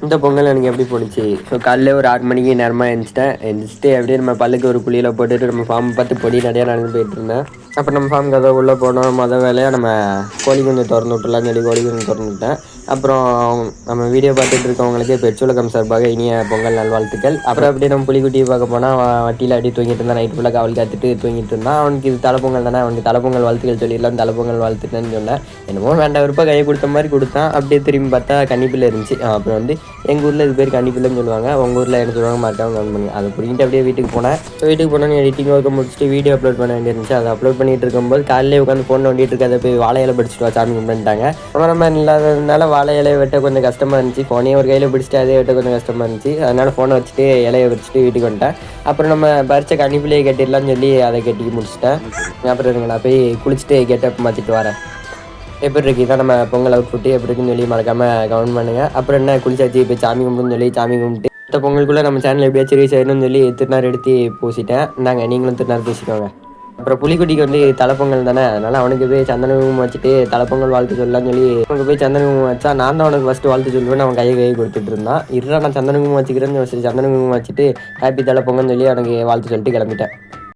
இந்த பொங்கல் எனக்கு எப்படி போணுச்சு? ஸோ காலையில ஒரு 6 மணிக்கு நேரமாக எழுந்திரிச்சிட்டேன். எழுந்திரிச்சிட்டு அப்படியே நம்ம பல்லுக்கு ஒரு குளியல போட்டுட்டு நம்ம ஃபார்ம் பார்த்து பொடி நடையா நடந்து போயிட்டுருந்தேன். அப்புறம் நம்ம ஃபார்ம் கதவு உள்ளே போனோம். வேலையாக நம்ம கோழி குஞ்சை திறந்து விட்டுலான்னு சொல்லி கோழி குஞ்சு திறந்து விட்டேன். அப்புறம் நம்ம வீடியோ பார்த்துட்டு இருக்கவங்களுக்கு பெட்ரோலுக்கம் சார்பாக இனிய பொங்கல் நல்வாழ்த்துக்கள். அப்புறம் அப்படியே நம்ம புலிக்குட்டியை பார்க்க போனால் வட்டியில் அடி தூங்கிட்டு இருந்தான். நைட் ஃபுல்லாக காவல் காத்துட்டு தூங்கிட்டு இருந்தான். அவனுக்கு இது தலைப்பொங்கல் தானே, அவனுக்கு தலைப்பொங்கல் வாழ்த்துக்கள் சொல்லிடலாம், தலைப்பொங்கல் வாழ்த்துட்டேன்னு சொன்னேன். என்னமோ வேண்டாம் விருப்ப கையை கொடுத்த மாதிரி கொடுத்தான். அப்படியே திரும்பி பார்த்தா கன்னிப்பிள்ளை இருந்துச்சு. அப்புறம் வந்து எங்கள் ஊரில் இது பேர் கன்னிப்பிள்ளைன்னு சொல்லுவாங்க. உங்கள் ஊரில் என்ன சொல்லுவாங்க மறக்காம கமெண்ட் பண்ணுங்க. அதை புரிஞ்சுட்டு அப்படியே வீட்டுக்கு போனேன். வீட்டுக்கு போனோன்னு எடிட்டிங் ஒர்க்கை முடிச்சுட்டு வீடியோ அப்லோட் பண்ண வேண்டியிருந்துச்சு. அதை அப்லோட் பண்ணிட்டு இருக்கும்போது காலையிலே உட்காந்து ஃபோன் நோண்டிட்டு இருக்காத போய் வாழை இலை படிச்சுட்டு வா சாமி கும்பிட்டுட்டாங்க. அப்புறமா இல்லாததுனால வாழை இலையை வெட்ட கொஞ்சம் கஷ்டமாக இருந்துச்சு. ஃபோனையே ஒரு கையில் பிடிச்சிட்டு அதே வெட்ட கொஞ்சம் கஷ்டமாக இருந்துச்சு. அதனால் ஃபோனை வச்சுட்டு இலையை வச்சுட்டு வீட்டுக்கு வந்துட்டேன். அப்புறம் நம்ம பறிச்ச கன்னிப்பிள்ளையை கட்டிடலாம்னு சொல்லி அதை கட்டி முடிச்சிட்டேன். அப்புறம் இருங்க நான் போய் குளிச்சுட்டு கெட்டப் மாற்றிட்டு வரேன். எப்படி இருக்கு இதான் நம்ம பொங்கல் அவுட்புட்டு எப்படி இருக்குன்னு சொல்லி மறக்காமல் கமெண்ட் பண்ணுங்கள். அப்புறம் என்ன குளிச்சாச்சு போய் சாமி கும்பிடுன்னு சொல்லி சாமி கும்பிட்டு அடுத்த பொங்கலுக்குள்ளே நம்ம சேனல் எப்படியாச்சும் ரீச் ஆயிடணும்னு சொல்லி திருநார் எடுத்து பூசிட்டேன். நாங்கள் நீங்களும் திருநார் பூசிக்கோங்க. அப்புறம் புலிக்குட்டிக்கு வந்து தலைப்பொங்கல் தானே, அதனால் அவனுக்கு போய் சந்தன குங்குமம் வச்சுட்டு தலைப்பொங்கல் வாழ்த்து சொல்லலாம்னு சொல்லி அவனுக்கு போய் சந்தன குங்குமம் வச்சா நான் தான் அவனுக்கு ஃபஸ்ட்டு வாழ்த்து சொல்லுவேன். அவன் கையை கொடுத்துட்டு இருந்தான். இருடா நான் சந்தன குங்குமம் வச்சுக்கிறேன்னு சந்தன குங்குமம் வச்சுட்டு ஹாப்பி தலைப்பொங்கல்னு சொல்லி அவனுக்கு வாழ்த்து சொல்லிட்டு கிளம்பிட்டேன்.